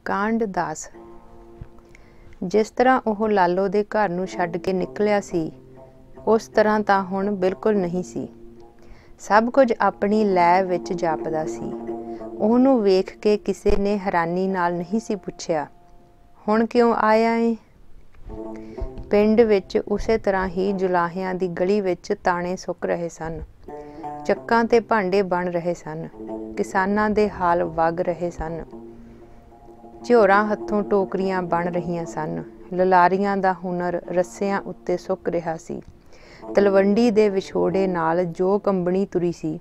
ਕਾਂਡ 10। ਜਿਸ ਤਰ੍ਹਾਂ ਉਹ ਲਾਲੋ ਦੇ ਘਰ ਨੂੰ ਛੱਡ ਕੇ ਨਿਕਲਿਆ ਸੀ, ਉਸ ਤਰ੍ਹਾਂ ਤਾਂ ਹੁਣ ਬਿਲਕੁਲ ਨਹੀਂ ਸੀ। ਸਭ ਕੁਝ ਆਪਣੀ ਲੈ ਵਿੱਚ ਜਾਪਦਾ ਸੀ। ਉਹਨੂੰ ਵੇਖ ਕੇ ਕਿਸੇ ਨੇ ਹੈਰਾਨੀ ਨਾਲ ਨਹੀਂ ਸੀ ਪੁੱਛਿਆ, ਹੁਣ ਕਿਉਂ ਆਇਆ ਏ? ਪਿੰਡ ਵਿੱਚ ਉਸੇ ਤਰ੍ਹਾਂ ਹੀ ਜੁਲਾਹਿਆਂ ਦੀ ਗਲੀ ਵਿੱਚ ਤਾਣੇ ਸੁੱਕ ਰਹੇ ਸਨ। ਚੱਕਾਂ ਤੇ ਭਾਂਡੇ ਬਣ ਰਹੇ ਸਨ। ਕਿਸਾਨਾਂ ਦੇ ਹਾਲ ਵਗ ਰਹੇ ਸਨ। ਝਿਓਰਾਂ ਹੱਥੋਂ ਟੋਕਰੀਆਂ ਬਣ ਰਹੀਆਂ ਸਨ। ਲਲਾਰੀਆਂ ਦਾ ਹੁਨਰ ਰੱਸਿਆਂ ਉੱਤੇ ਸੁੱਕ ਰਿਹਾ ਸੀ। ਤਲਵੰਡੀ ਦੇ ਵਿਛੋੜੇ ਨਾਲ ਜੋ ਕੰਬਣੀ ਤੁਰੀ ਸੀ,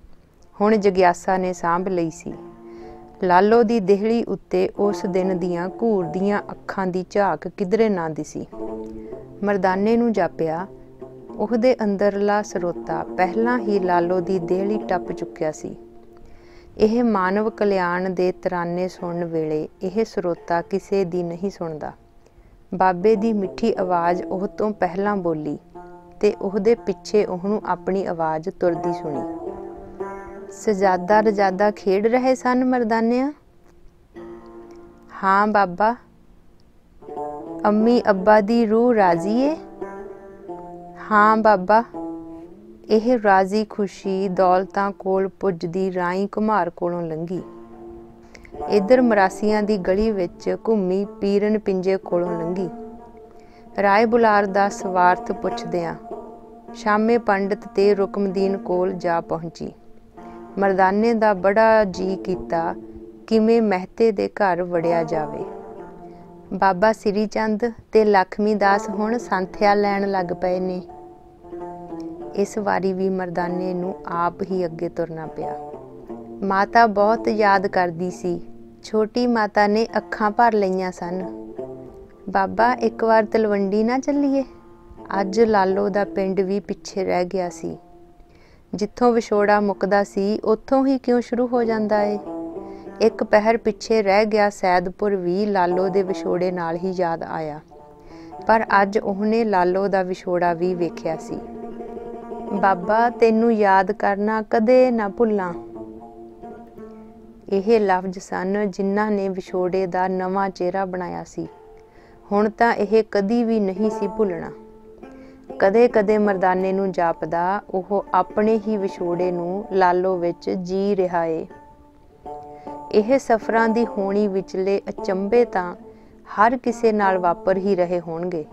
ਹੁਣ ਜਗਿਆਸਾ ਨੇ ਸਾਂਭ ਲਈ ਸੀ। ਲਾਲੋ ਦੀ ਦੇਹਲੀ ਉੱਤੇ ਉਸ ਦਿਨ ਦੀਆਂ ਘੂਰਦੀਆਂ ਅੱਖਾਂ ਦੀ ਝਾਕ ਕਿਧਰੇ ਨਾ ਦਿਸੀ। ਮਰਦਾਨੇ ਨੂੰ ਜਾਪਿਆ ਉਹਦੇ ਅੰਦਰਲਾ ਸਰੋਤਾ ਪਹਿਲਾਂ ਹੀ ਲਾਲੋ ਦੀ ਦੇਹਲੀ ਟੱਪ ਚੁੱਕਿਆ ਸੀ। ਇਹ ਮਾਨਵ ਕਲਿਆਣ ਦੇ ਤਰਾਨੇ ਸੁਣਨ ਵੇਲੇ ਇਹ ਸਰੋਤਾ ਕਿਸੇ ਦੀ ਨਹੀਂ ਸੁਣਦਾ। ਬਾਬੇ ਦੀ ਮਿੱਠੀ ਆਵਾਜ਼ ਉਹ ਤੋਂ ਪਹਿਲਾਂ ਬੋਲੀ ਤੇ ਉਹਦੇ ਪਿੱਛੇ ਉਹਨੂੰ ਆਪਣੀ ਆਵਾਜ਼ ਤੁਰਦੀ ਸੁਣੀ। ਸਜਾਦਾ ਰਜਾਦਾ ਖੇਡ ਰਹੇ ਸਨ ਮਰਦਾਨਿਆਂ? ਹਾਂ ਬਾਬਾ। ਅੰਮੀ ਅੱਬਾ ਦੀ ਰੂਹ ਰਾਜ਼ੀ ਏ? ਹਾਂ ਬਾਬਾ। ਇਹ ਰਾਜ਼ੀ ਖੁਸ਼ੀ ਦੌਲਤਾਂ ਕੋਲ ਪੁੱਜਦੀ ਰਾਈ ਘੁਮਾਰ ਕੋਲੋਂ ਲੰਘੀ। ਇੱਧਰ ਮਰਾਸੀਆਂ ਦੀ ਗਲੀ ਵਿੱਚ ਘੁੰਮੀ ਪੀਰਨ ਪਿੰਜੇ ਕੋਲੋਂ ਲੰਘੀ। ਰਾਏ ਬੁਲਾਰ ਦਾ ਸਵਾਰਥ ਪੁੱਛਦਿਆਂ ਸ਼ਾਮੇ ਪੰਡਤ ਤੇ ਰੁਕਮਦੀਨ ਕੋਲ ਜਾ ਪਹੁੰਚੀ। ਮਰਦਾਨੇ ਦਾ ਬੜਾ ਜੀ ਕੀਤਾ ਕਿਵੇਂ ਮਹਿਤੇ ਦੇ ਘਰ ਵੜਿਆ ਜਾਵੇ। ਬਾਬਾ ਸ੍ਰੀ ਚੰਦ ਤੇ ਲਖਮੀ ਦਾਸ ਹੁਣ ਸੰਥਿਆ ਲੈਣ ਲੱਗ ਪਏ ਨੇ। ਇਸ ਵਾਰੀ ਵੀ ਮਰਦਾਨੇ ਨੂੰ ਆਪ ਹੀ ਅੱਗੇ ਤੁਰਨਾ ਪਿਆ। ਮਾਤਾ ਬਹੁਤ ਯਾਦ ਕਰਦੀ ਸੀ। ਛੋਟੀ ਮਾਤਾ ਨੇ ਅੱਖਾਂ ਭਰ ਲਈਆਂ ਸਨ। ਬਾਬਾ ਇੱਕ ਵਾਰ ਤਲਵੰਡੀ ਨਾ ਚੱਲੀਏ? ਅੱਜ ਲਾਲੋ ਦਾ ਪਿੰਡ ਵੀ ਪਿੱਛੇ ਰਹਿ ਗਿਆ ਸੀ। ਜਿੱਥੋਂ ਵਿਛੋੜਾ ਮੁੱਕਦਾ ਸੀ ਉੱਥੋਂ ਹੀ ਕਿਉਂ ਸ਼ੁਰੂ ਹੋ ਜਾਂਦਾ ਏ? ਇੱਕ ਪਹਿਰ ਪਿੱਛੇ ਰਹਿ ਗਿਆ ਸੈਦਪੁਰ ਵੀ ਲਾਲੋ ਦੇ ਵਿਛੋੜੇ ਨਾਲ ਹੀ ਯਾਦ ਆਇਆ। ਪਰ ਅੱਜ ਉਹਨੇ ਲਾਲੋ ਦਾ ਵਿਛੋੜਾ ਵੀ ਵੇਖਿਆ ਸੀ। ਬਾਬਾ ਤੈਨੂੰ ਯਾਦ ਕਰਨਾ ਕਦੇ ਨਾ ਭੁੱਲਾਂ। ਇਹ ਲਫ਼ਜ਼ ਸਨ ਜਿਨ੍ਹਾਂ ਨੇ ਵਿਛੋੜੇ ਦਾ ਨਵਾਂ ਚਿਹਰਾ ਬਣਾਇਆ ਸੀ। ਹੁਣ ਤਾਂ ਇਹ ਕਦੀ ਵੀ ਨਹੀਂ ਸੀ ਭੁੱਲਣਾ। ਕਦੇ ਕਦੇ ਮਰਦਾਨੇ ਨੂੰ ਜਾਪਦਾ ਉਹ ਆਪਣੇ ਹੀ ਵਿਛੋੜੇ ਨੂੰ ਲਾਲੋ ਵਿੱਚ ਜੀ ਰਿਹਾ ਏ। ਇਹ ਸਫ਼ਰਾਂ ਦੀ ਹੋਣੀ ਵਿਚਲੇ ਅਚੰਭੇ ਤਾਂ ਹਰ ਕਿਸੇ ਨਾਲ ਵਾਪਰ ਹੀ ਰਹੇ ਹੋਣਗੇ।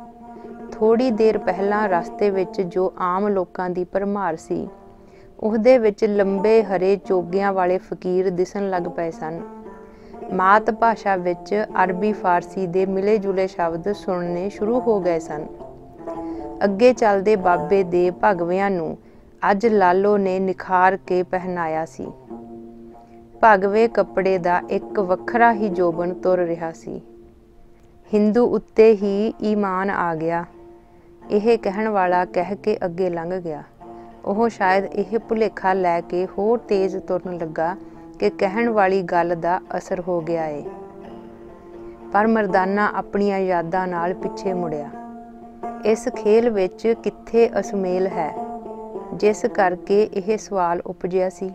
ਥੋੜ੍ਹੀ ਦੇਰ ਪਹਿਲਾਂ ਰਸਤੇ ਵਿੱਚ ਜੋ ਆਮ ਲੋਕਾਂ ਦੀ ਭਰਮਾਰ ਸੀ, ਉਹਦੇ ਵਿੱਚ ਲੰਬੇ ਹਰੇ ਚੋਗਿਆਂ ਵਾਲੇ ਫਕੀਰ ਦਿਸਣ ਲੱਗ ਪਏ ਸਨ। ਮਾਤ ਭਾਸ਼ਾ ਵਿੱਚ ਅਰਬੀ ਫਾਰਸੀ ਦੇ ਮਿਲੇ ਜੁਲੇ ਸ਼ਬਦ ਸੁਣਨੇ ਸ਼ੁਰੂ ਹੋ ਗਏ ਸਨ। ਅੱਗੇ ਚੱਲਦੇ ਬਾਬੇ ਦੇ ਭਗਵਿਆਂ ਨੂੰ ਅੱਜ ਲਾਲੋ ਨੇ ਨਿਖਾਰ ਕੇ ਪਹਿਨਾਇਆ ਸੀ। ਭਗਵੇ ਕੱਪੜੇ ਦਾ ਇੱਕ ਵੱਖਰਾ ਹੀ ਜੋਬਨ ਤੁਰ ਰਿਹਾ ਸੀ। ਹਿੰਦੂ ਉੱਤੇ ਹੀ ਈਮਾਨ ਆ ਗਿਆ, ਇਹ ਕਹਿਣ ਵਾਲਾ ਕਹਿ ਕੇ ਅੱਗੇ ਲੰਘ ਗਿਆ। ਉਹ ਸ਼ਾਇਦ ਇਹ ਭੁਲੇਖਾ ਲੈ ਕੇ ਹੋਰ ਤੇਜ਼ ਤੁਰਨ ਲੱਗਾ ਕਿ ਕਹਿਣ ਵਾਲੀ ਗੱਲ ਦਾ ਅਸਰ ਹੋ ਗਿਆ ਏ। ਪਰ ਮਰਦਾਨਾ ਆਪਣੀਆਂ ਯਾਦਾਂ ਨਾਲ ਪਿੱਛੇ ਮੁੜਿਆ। ਇਸ ਖੇਲ ਵਿੱਚ ਕਿੱਥੇ ਅਸੁਮੇਲ ਹੈ ਜਿਸ ਕਰਕੇ ਇਹ ਸਵਾਲ ਉਪਜਿਆ ਸੀ?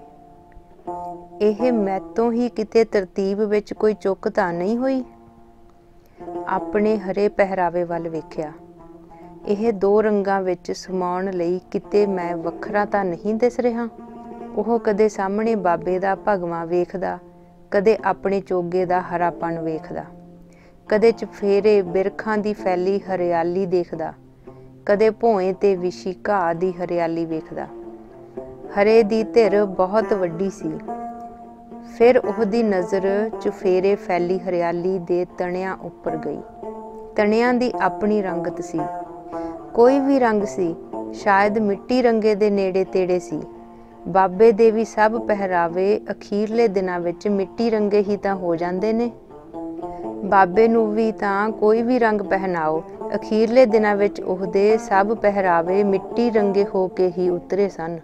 ਇਹ ਮੈਤੋਂ ਹੀ ਕਿਤੇ ਤਰਤੀਬ ਵਿੱਚ ਕੋਈ ਚੁੱਕ ਤਾਂ ਨਹੀਂ ਹੋਈ? ਆਪਣੇ ਹਰੇ ਪਹਿਰਾਵੇ ਵੱਲ ਵੇਖਿਆ। ਇਹ ਦੋ ਰੰਗਾਂ ਵਿੱਚ ਸਮਾਉਣ ਲਈ ਕਿਤੇ ਮੈਂ ਵੱਖਰਾ ਤਾਂ ਨਹੀਂ ਦਿਸ ਰਿਹਾ? ਉਹ ਕਦੇ ਸਾਹਮਣੇ ਬਾਬੇ ਦਾ ਭਗਵਾਂ ਵੇਖਦਾ, ਕਦੇ ਆਪਣੇ ਚੋਗੇ ਦਾ ਹਰਾਪਣ ਵੇਖਦਾ, ਕਦੇ ਚਫੇਰੇ ਬਿਰਖਾਂ ਦੀ ਫੈਲੀ ਹਰਿਆਲੀ ਦੇਖਦਾ, ਕਦੇ ਭੋਏ ਤੇ ਵਿਛੀ ਘਾਹ ਦੀ ਹਰਿਆਲੀ ਵੇਖਦਾ। ਹਰੇ ਦੀ ਧਿਰ ਬਹੁਤ ਵੱਡੀ ਸੀ। ਫਿਰ ਉਹਦੀ ਨਜ਼ਰ ਚੁਫੇਰੇ ਫੈਲੀ ਹਰਿਆਲੀ ਦੇ ਤਣਿਆਂ ਉੱਪਰ ਗਈ। ਤਣਿਆਂ ਦੀ ਆਪਣੀ ਰੰਗਤ ਸੀ। ਕੋਈ ਵੀ ਰੰਗ ਸੀ, ਸ਼ਾਇਦ ਮਿੱਟੀ ਰੰਗੇ ਦੇ ਨੇੜੇ ਤੇੜੇ ਸੀ। ਬਾਬੇ ਦੇ ਵੀ ਸਭ ਪਹਿਰਾਵੇ ਅਖੀਰਲੇ ਦਿਨਾਂ ਵਿੱਚ ਮਿੱਟੀ ਰੰਗੇ ਹੀ ਤਾਂ ਹੋ ਜਾਂਦੇ ਨੇ। ਬਾਬੇ ਨੂੰ ਵੀ ਤਾਂ ਕੋਈ ਵੀ ਰੰਗ ਪਹਿਨਾਓ, ਅਖੀਰਲੇ ਦਿਨਾਂ ਵਿੱਚ ਉਹਦੇ ਸਭ ਪਹਿਰਾਵੇ ਮਿੱਟੀ ਰੰਗੇ ਹੋ ਕੇ ਹੀ ਉਤਰੇ ਸਨ।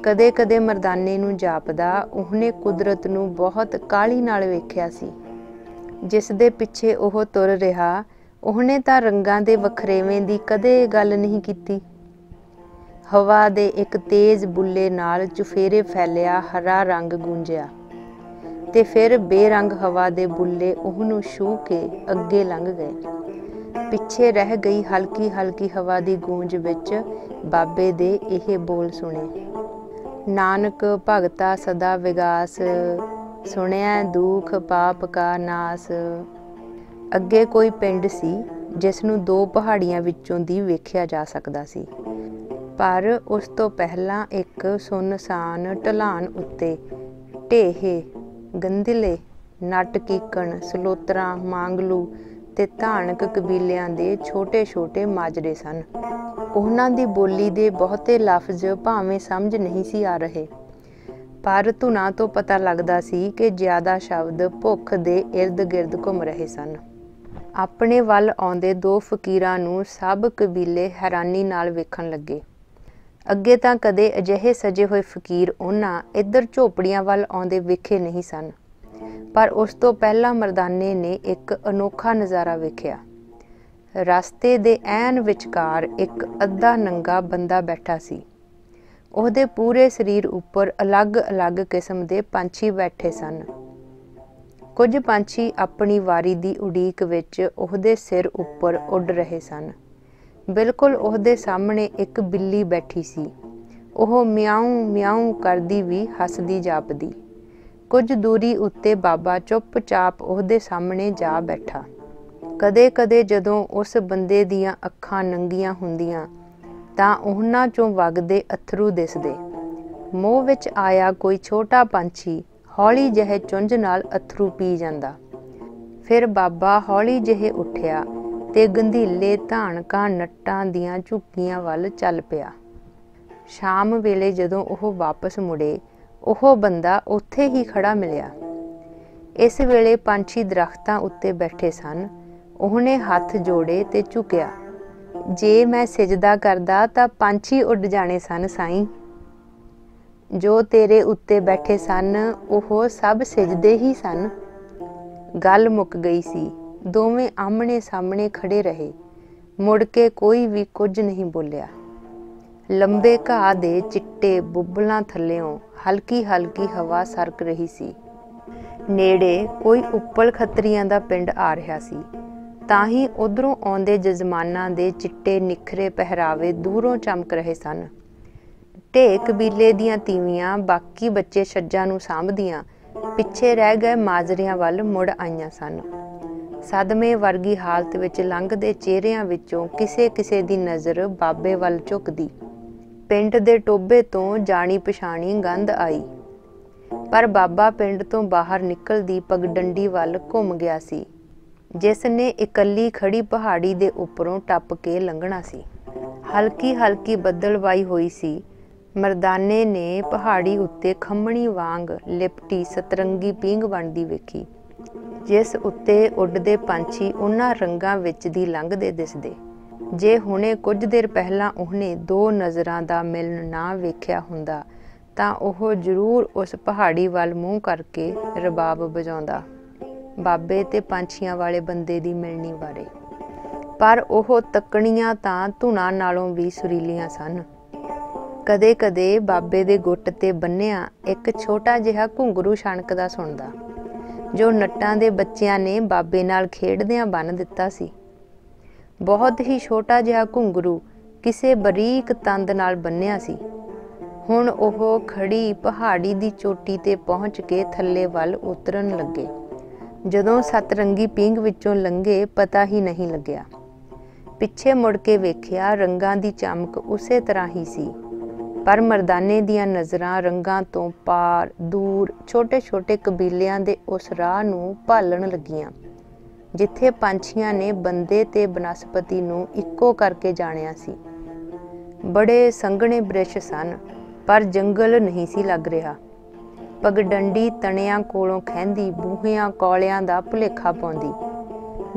ਕਦੇ ਕਦੇ ਮਰਦਾਨੇ ਨੂੰ ਜਾਪਦਾ ਉਹਨੇ ਕੁਦਰਤ ਨੂੰ ਬਹੁਤ ਕਾਹਲੀ ਨਾਲ ਵੇਖਿਆ ਸੀ। ਜਿਸ ਦੇ ਪਿੱਛੇ ਉਹ ਤੁਰ ਰਿਹਾ, ਉਹਨੇ ਤਾਂ ਰੰਗਾਂ ਦੇ ਵਖਰੇਵੇਂ ਦੀ ਕਦੇ ਗੱਲ ਨਹੀਂ ਕੀਤੀ। ਹਵਾ ਦੇ ਇੱਕ ਤੇਜ਼ ਬੁੱਲੇ ਨਾਲ ਚੁਫੇਰੇ ਫੈਲਿਆ ਹਰਾ ਰੰਗ ਗੂੰਜਿਆ। ਤੇ ਫਿਰ ਬੇਰੰਗ ਹਵਾ ਦੇ ਬੁੱਲੇ ਉਹਨੂੰ ਛੂਹ ਕੇ ਅੱਗੇ ਲੰਘ ਗਏ। ਪਿੱਛੇ ਰਹਿ ਗਈ ਹਲਕੀ ਹਲਕੀ ਹਵਾ ਦੀ ਗੂੰਜ ਵਿੱਚ ਬਾਬੇ ਦੇ ਇਹ ਬੋਲ ਸੁਣੇ, ਨਾਨਕ ਭਗਤਾ ਸਦਾ ਵਿਗਾਸ, ਸੁਣਿਆ ਦੁੱਖ ਪਾਪ ਕਾ ਨਾਸ। ਅੱਗੇ ਕੋਈ ਪਿੰਡ ਸੀ ਜਿਸ ਨੂੰ 2 ਪਹਾੜੀਆਂ ਵਿੱਚੋਂ ਦੀ ਵੇਖਿਆ ਜਾ ਸਕਦਾ ਸੀ, ਪਰ ਉਸ ਤੋਂ ਪਹਿਲਾਂ ਇੱਕ ਸੁੰਨਸਾਨ ਢਲਾਨ ਉੱਤੇ ਢੇਹੇ, ਗੰਧਲੇ, ਨੱਟ ਕੀਕਣ, ਸਲੋਤਰਾ, ਮਾਂਗਲੂ ਤੇ ਧਾਨਕ ਕਬੀਲਿਆਂ ਦੇ ਛੋਟੇ-ਛੋਟੇ ਮਾਜਰੇ ਸਨ। ਉਹਨਾਂ ਦੀ ਬੋਲੀ ਦੇ ਬਹੁਤੇ ਲਫ਼ਜ਼ ਭਾਵੇਂ ਸਮਝ ਨਹੀਂ ਸੀ ਆ ਰਹੇ, ਪਰ ਧੁਨਾਂ ਤੋਂ ਪਤਾ ਲੱਗਦਾ ਸੀ ਕਿ ਜ਼ਿਆਦਾ ਸ਼ਬਦ ਭੁੱਖ ਦੇ ਇਰਦ-ਗਿਰਦ ਘੁੰਮ ਰਹੇ ਸਨ। ਆਪਣੇ ਵੱਲ ਆਉਂਦੇ 2 ਫਕੀਰਾਂ ਨੂੰ ਸਭ ਕਬੀਲੇ ਹੈਰਾਨੀ ਨਾਲ ਵੇਖਣ ਲੱਗੇ। ਅੱਗੇ ਤਾਂ ਕਦੇ ਅਜਿਹੇ ਸਜੇ ਹੋਏ ਫਕੀਰ ਉਹਨਾਂ ਇੱਧਰ ਝੋਪੜੀਆਂ ਵੱਲ ਆਉਂਦੇ ਵੇਖੇ ਨਹੀਂ ਸਨ, ਪਰ ਉਸ ਤੋਂ ਪਹਿਲਾਂ ਮਰਦਾਨੇ ਨੇ ਇੱਕ ਅਨੋਖਾ ਨਜ਼ਾਰਾ ਵੇਖਿਆ। ਰਸਤੇ ਦੇ ਐਨ ਵਿਚਕਾਰ ਇੱਕ ਅੱਧਾ ਨੰਗਾ ਬੰਦਾ ਬੈਠਾ ਸੀ। ਉਹਦੇ ਪੂਰੇ ਸਰੀਰ ਉੱਪਰ ਅਲੱਗ-ਅਲੱਗ ਕਿਸਮ ਦੇ ਪੰਛੀ ਬੈਠੇ ਸਨ। ਕੁਝ ਪੰਛੀ ਆਪਣੀ ਵਾਰੀ ਦੀ ਉਡੀਕ ਵਿੱਚ ਉਹਦੇ ਸਿਰ ਉੱਪਰ ਉੱਡ ਰਹੇ ਸਨ। ਬਿਲਕੁਲ ਉਹਦੇ ਸਾਹਮਣੇ ਇੱਕ ਬਿੱਲੀ ਬੈਠੀ ਸੀ। ਉਹ ਮਿਆਊਂ ਮਿਆਊਂ ਕਰਦੀ ਵੀ ਹੱਸਦੀ ਜਾਪਦੀ। ਕੁਝ ਦੂਰੀ ਉੱਤੇ ਬਾਬਾ ਚੁੱਪ-ਚਾਪ ਉਹਦੇ ਸਾਹਮਣੇ ਜਾ ਬੈਠਾ। ਕਦੇ-ਕਦੇ ਜਦੋਂ ਉਸ ਬੰਦੇ ਦੀਆਂ ਅੱਖਾਂ ਨੰਗੀਆਂ ਹੁੰਦੀਆਂ ਤਾਂ ਉਹਨਾਂ 'ਚੋਂ ਵਗਦੇ ਅੱਥਰੂ ਦਿਸਦੇ। ਮੂੰਹ ਵਿੱਚ ਆਇਆ ਕੋਈ ਛੋਟਾ ਪੰਛੀ ਹੌਲੀ ਜਿਹੇ ਚੁੰਝ ਨਾਲ ਅੱਥਰੂ ਪੀ ਜਾਂਦਾ। ਫਿਰ ਬਾਬਾ ਹੌਲੀ ਜਿਹੇ ਉੱਠਿਆ ਤੇ ਗੰਧੀਲੇ ਧਾਨਕਾਂ ਨੱਟਾਂ ਦੀਆਂ ਝੁੱਕੀਆਂ ਵੱਲ ਚੱਲ ਪਿਆ। ਸ਼ਾਮ ਵੇਲੇ ਜਦੋਂ ਉਹ ਵਾਪਸ ਮੁੜੇ, ਉਹ ਬੰਦਾ ਉੱਥੇ ਹੀ ਖੜਾ ਮਿਲਿਆ। ਇਸ ਵੇਲੇ ਪੰਛੀ ਦਰਖਤਾਂ ਉੱਤੇ ਬੈਠੇ ਸਨ। ਉਹਨੇ ਹੱਥ ਜੋੜੇ ਤੇ ਝੁਕਿਆ। ਜੇ ਮੈਂ ਸਿਜਦਾ ਕਰਦਾ ਤਾਂ ਪੰਛੀ ਉੱਡ ਜਾਣੇ ਸਨ ਸਾਈਂ। ਜੋ ਤੇਰੇ ਉੱਤੇ ਬੈਠੇ ਸਨ ਉਹ ਸਭ ਸਿਜਦੇ ਹੀ ਸਨ। ਗੱਲ ਮੁੱਕ ਗਈ ਸੀ। ਦੋਵੇਂ ਆਹਮਣੇ ਸਾਹਮਣੇ ਖੜੇ ਰਹੇ। ਮੁੜ ਕੇ ਕੋਈ ਵੀ ਕੁਝ ਨਹੀਂ ਬੋਲਿਆ। ਲੰਬੇ ਘਾਹ ਦੇ ਚਿੱਟੇ ਬੁੱਬਲਾਂ ਥੱਲਿਓਂ ਹਲਕੀ ਹਲਕੀ ਹਵਾ ਸਰਕ ਰਹੀ ਸੀ। ਨੇੜੇ ਕੋਈ ਉੱਪਲ ਖੱਤਰੀਆਂ ਦਾ ਪਿੰਡ ਆ ਰਿਹਾ ਸੀ। ਤਾਂ ਹੀ ਉੱਧਰੋਂ ਆਉਂਦੇ ਜਜ਼ਮਾਨਾਂ ਦੇ ਚਿੱਟੇ ਨਿੱਖਰੇ ਪਹਿਰਾਵੇ ਦੂਰੋਂ ਚਮਕ ਰਹੇ ਸਨ। ਢੇ ਕਬੀਲੇ ਦੀਆਂ ਤੀਵੀਆਂ ਬਾਕੀ ਬੱਚੇ ਛੱਜਾਂ ਨੂੰ ਸਾਂਭਦੀਆਂ ਪਿੱਛੇ ਰਹਿ ਗਏ ਮਾਜਰਿਆਂ ਵੱਲ ਮੁੜ ਆਈਆਂ ਸਨ। ਸਦਮੇ ਵਰਗੀ ਹਾਲਤ ਵਿੱਚ ਲੰਘਦੇ ਚਿਹਰਿਆਂ ਵਿੱਚੋਂ ਕਿਸੇ ਕਿਸੇ ਦੀ ਨਜ਼ਰ ਬਾਬੇ ਵੱਲ ਝੁਕਦੀ। ਪਿੰਡ ਦੇ ਟੋਭੇ ਤੋਂ ਜਾਣੀ ਪਛਾਣੀ ਗੰਧ ਆਈ, ਪਰ ਬਾਬਾ ਪਿੰਡ ਤੋਂ ਬਾਹਰ ਨਿਕਲਦੀ ਪਗਡੰਡੀ ਵੱਲ ਘੁੰਮ ਗਿਆ ਸੀ, ਜਿਸ ਨੇ ਇਕੱਲੀ ਖੜੀ ਪਹਾੜੀ ਦੇ ਉੱਪਰੋਂ ਟੱਪ ਕੇ ਲੰਘਣਾ ਸੀ। ਹਲਕੀ ਹਲਕੀ ਬੱਦਲਵਾਈ ਹੋਈ ਸੀ। ਮਰਦਾਨੇ ਨੇ ਪਹਾੜੀ ਉੱਤੇ ਖੰਮਣੀ ਵਾਂਗ ਲਿਪਟੀ ਸਤਰੰਗੀ ਪੀਂਘ ਬਣਦੀ ਵੇਖੀ, ਜਿਸ ਉੱਤੇ ਉੱਡਦੇ ਪੰਛੀ ਉਹਨਾਂ ਰੰਗਾਂ ਵਿੱਚ ਦੀ ਲੰਘਦੇ ਦਿਸਦੇ। ਜੇ ਹੁਣੇ ਕੁਝ ਦੇਰ ਪਹਿਲਾਂ ਉਹਨੇ 2 ਨਜ਼ਰਾਂ ਦਾ ਮਿਲਣ ਨਾ ਵੇਖਿਆ ਹੁੰਦਾ ਤਾਂ ਉਹ ਜ਼ਰੂਰ ਉਸ ਪਹਾੜੀ ਵੱਲ ਮੂੰਹ ਕਰਕੇ ਰਬਾਬ ਵਜਾਉਂਦਾ ਬਾਬੇ ਤੇ ਪੰਛੀਆਂ ਵਾਲੇ ਬੰਦੇ ਦੀ ਮਿਲਣੀ ਬਾਰੇ। ਪਰ ਉਹ ਤੱਕਣੀਆਂ ਤਾਂ ਧੁਨਾਂ ਨਾਲੋਂ ਵੀ ਸੁਰੀਲੀਆਂ ਸਨ। ਕਦੇ ਕਦੇ ਬਾਬੇ ਦੇ ਗੁੱਟ ਤੇ ਬੰਨਿਆ ਇੱਕ ਛੋਟਾ ਜਿਹਾ ਘੁੰਗਰੂ ਛਣਕਦਾ ਸੁਣਦਾ, ਜੋ ਨੱਟਾਂ ਦੇ ਬੱਚਿਆਂ ਨੇ ਬਾਬੇ ਨਾਲ ਖੇਡਦਿਆਂ ਬੰਨ੍ਹ ਦਿੱਤਾ ਸੀ। ਬਹੁਤ ਹੀ ਛੋਟਾ ਜਿਹਾ ਘੁੰਗਰੂ ਕਿਸੇ ਬਰੀਕ ਤੰਦ ਨਾਲ ਬੰਨਿਆ ਸੀ। ਹੁਣ ਉਹ ਖੜੀ ਪਹਾੜੀ ਦੀ ਚੋਟੀ ਤੇ ਪਹੁੰਚ ਕੇ ਥੱਲੇ ਵੱਲ ਉਤਰਨ ਲੱਗੇ। ਜਦੋਂ ਸਤਰੰਗੀ ਪੀਂਘ ਵਿੱਚੋਂ ਲੰਘੇ ਪਤਾ ਹੀ ਨਹੀਂ ਲੱਗਿਆ। ਪਿੱਛੇ ਮੁੜ ਕੇ ਵੇਖਿਆ, ਰੰਗਾਂ ਦੀ ਚਮਕ ਉਸੇ ਤਰ੍ਹਾਂ ਹੀ ਸੀ, ਪਰ ਮਰਦਾਨੇ ਦੀਆਂ ਨਜ਼ਰਾਂ ਰੰਗਾਂ ਤੋਂ ਪਾਰ ਦੂਰ ਛੋਟੇ ਛੋਟੇ ਕਬੀਲਿਆਂ ਦੇ ਉਸ ਰਾਹ ਨੂੰ ਭਾਲਣ ਲੱਗੀਆਂ ਜਿੱਥੇ ਪੰਛੀਆਂ ਨੇ ਬੰਦੇ ਤੇ ਬਨਸਪਤੀ ਨੂੰ ਇੱਕੋ ਕਰਕੇ ਜਾਣਿਆ ਸੀ। ਬੜੇ ਸੰਘਣੇ ਬ੍ਰਿਛ ਸਨ, ਪਰ ਜੰਗਲ ਨਹੀਂ ਸੀ ਲੱਗ ਰਿਹਾ। ਪਗਡੰਡੀ ਤਣਿਆਂ ਕੋਲੋਂ ਖਹਿੰਦੀ ਬੂਹਿਆਂ ਕੌਲਿਆਂ ਦਾ ਭੁਲੇਖਾ ਪਾਉਂਦੀ।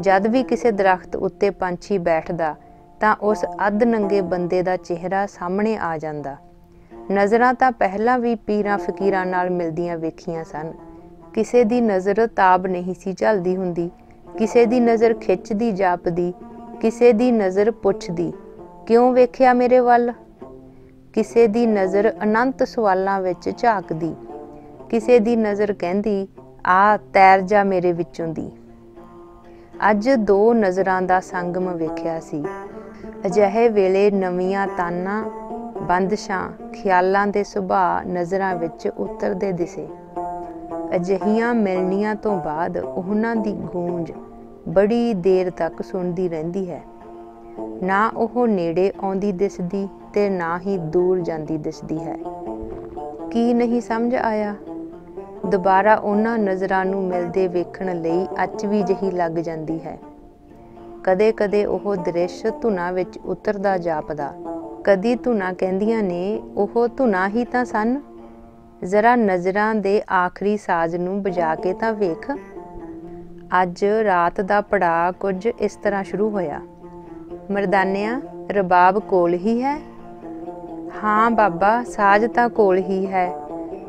ਜਦ ਵੀ ਕਿਸੇ ਦਰਖਤ ਉੱਤੇ ਪੰਛੀ ਬੈਠਦਾ ਤਾਂ ਉਸ ਅੱਧ ਨੰਗੇ ਬੰਦੇ ਦਾ ਚਿਹਰਾ ਸਾਹਮਣੇ ਆ ਜਾਂਦਾ। ਨਜ਼ਰਾਂ ਤਾਂ ਪਹਿਲਾਂ ਵੀ ਪੀਰਾਂ ਫਕੀਰਾਂ ਨਾਲ ਮਿਲਦੀਆਂ ਵੇਖੀਆਂ ਸਨ। ਕਿਸੇ ਦੀ ਨਜ਼ਰ ਤਾਬ ਨਹੀਂ ਸੀ ਝੱਲਦੀ ਹੁੰਦੀ, ਕਿਸੇ ਦੀ ਨਜ਼ਰ ਖਿੱਚਦੀ ਜਾਪਦੀ, ਕਿਸੇ ਦੀ ਨਜ਼ਰ ਪੁੱਛਦੀ, ਕਿਉਂ ਵੇਖਿਆ ਮੇਰੇ ਵੱਲ? ਕਿਸੇ ਦੀ ਨਜ਼ਰ ਅਨੰਤ ਸਵਾਲਾਂ ਵਿੱਚ ਝਾਕਦੀ, ਕਿਸੇ ਦੀ ਨਜ਼ਰ ਕਹਿੰਦੀ, ਆ ਤੈਰ ਜਾ ਮੇਰੇ ਵਿੱਚੋਂ ਦੀ। ਅੱਜ ਦੋ ਨਜ਼ਰਾਂ ਦਾ ਸੰਗਮ ਵੇਖਿਆ ਸੀ। ਅਜਿਹੇ ਵੇਲੇ ਨਵੀਆਂ ਤਾਨਾਂ, ਬੰਦਸ਼ਾਂ, ਖਿਆਲਾਂ ਦੇ ਸੁਭਾਅ ਨਜ਼ਰਾਂ ਵਿੱਚ ਉਤਰਦੇ ਦਿਸੇ। ਅਜਿਹੀਆਂ ਮਿਲਣੀਆਂ ਤੋਂ ਬਾਅਦ ਉਹਨਾਂ ਦੀ ਗੂੰਜ ਬੜੀ ਦੇਰ ਤੱਕ ਸੁਣਦੀ ਰਹਿੰਦੀ ਹੈ। ਨਾ ਉਹ ਨੇੜੇ ਆਉਂਦੀ ਦਿਸਦੀ ਤੇ ਨਾ ਹੀ ਦੂਰ ਜਾਂਦੀ ਦਿਸਦੀ ਹੈ। ਕੀ ਨਹੀਂ ਸਮਝ ਆਇਆ? ਦੁਬਾਰਾ ਉਹਨਾਂ ਨਜ਼ਰਾਂ ਨੂੰ ਮਿਲਦੇ ਵੇਖਣ ਲਈ ਅਚਵੀ ਜਿਹੀ ਲੱਗ ਜਾਂਦੀ ਹੈ। ਕਦੇ ਕਦੇ ਉਹ ਦ੍ਰਿਸ਼ ਧੁਨਾਂ ਵਿੱਚ ਉਤਰਦਾ ਜਾਪਦਾ। ਕਦੀ ਧੁਨਾਂ ਕਹਿੰਦੀਆਂ ਨੇ, ਉਹ ਧੁਨਾਂ ਹੀ ਤਾਂ ਸਨ, ਜ਼ਰਾ ਨਜ਼ਰਾਂ ਦੇ ਆਖਰੀ ਸਾਜ਼ ਨੂੰ ਵਜਾ ਕੇ ਤਾਂ ਵੇਖ। ਅੱਜ ਰਾਤ ਦਾ ਪੜਾਅ ਕੁਝ ਇਸ ਤਰ੍ਹਾਂ ਸ਼ੁਰੂ ਹੋਇਆ। ਮਰਦਾਨਿਆਂ, ਰਬਾਬ ਕੋਲ ਹੀ ਹੈ? ਹਾਂ ਬਾਬਾ, ਸਾਜ਼ ਤਾਂ ਕੋਲ ਹੀ ਹੈ।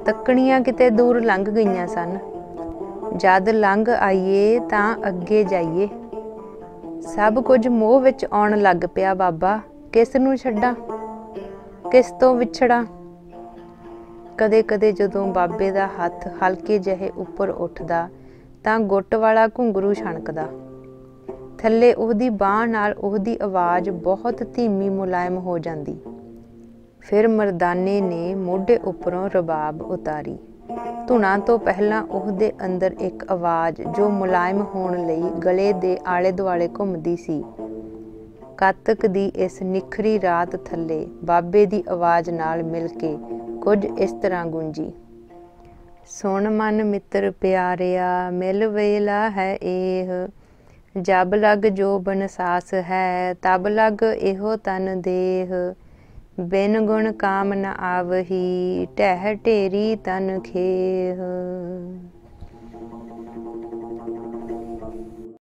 ਤੱਕਣੀਆਂ ਕਿਤੇ ਦੂਰ ਲੰਘ ਗਈਆਂ ਸਨ। ਜਦ ਲੰਘ ਆਈਏ ਤਾਂ ਅੱਗੇ ਜਾਈਏ। ਸਭ ਕੁਝ ਮੋਹ ਵਿੱਚ ਆਉਣ ਲੱਗ ਪਿਆ ਬਾਬਾ। ਕਿਸ ਨੂੰ ਛੱਡਾਂ, ਕਿਸ ਤੋਂ ਵਿਛੜਾਂ? ਕਦੇ ਕਦੇ ਜਦੋਂ ਬਾਬੇ ਦਾ ਹੱਥ ਹਲਕੇ ਜਿਹੇ ਉੱਪਰ ਉੱਠਦਾ ਤਾਂ ਗੁੱਟ ਵਾਲਾ ਘੁੰਗਰੂ ਛਣਕਦਾ। ਥੱਲੇ ਉਹਦੀ ਬਾਂਹ ਨਾਲ ਉਹਦੀ ਆਵਾਜ਼ ਬਹੁਤ ਧੀਮੀ ਮੁਲਾਇਮ ਹੋ ਜਾਂਦੀ। ਫਿਰ ਮਰਦਾਨੇ ਨੇ ਮੋਢੇ ਉੱਪਰੋਂ ਰਬਾਬ ਉਤਾਰੀ। ਧੁਨਾਂ ਤੋਂ ਪਹਿਲਾਂ ਉਹਦੇ ਅੰਦਰ ਇੱਕ ਆਵਾਜ਼ ਜੋ ਮੁਲਾਇਮ ਹੋਣ ਲਈ ਗਲੇ ਦੇ ਆਲੇ ਦੁਆਲੇ ਘੁੰਮਦੀ ਸੀ, ਕਾਤਕ ਦੀ ਇਸ ਨਿਖਰੀ ਰਾਤ ਥੱਲੇ ਬਾਬੇ ਦੀ ਆਵਾਜ਼ ਨਾਲ ਮਿਲ ਕੇ ਕੁਝ ਇਸ ਤਰ੍ਹਾਂ ਗੂੰਜੀ। ਸੁਣ ਮਨ ਮਿੱਤਰ ਪਿਆਰਿਆ, ਮਿਲ ਵੇਲਾ ਹੈ ਇਹ, ਜਬ ਲਗ ਜੋਬਨ ਸਾਸ ਹੈ, ਤਬ ਲਗ ਇਹੋ ਤਨ ਦੇਹ, ਬਿਨ ਗੁਣ ਕਾਮ ਨ ਆਵਹੀ, ਢਹਿ ਢੇਰੀ ਤਨ ਖੇਹ।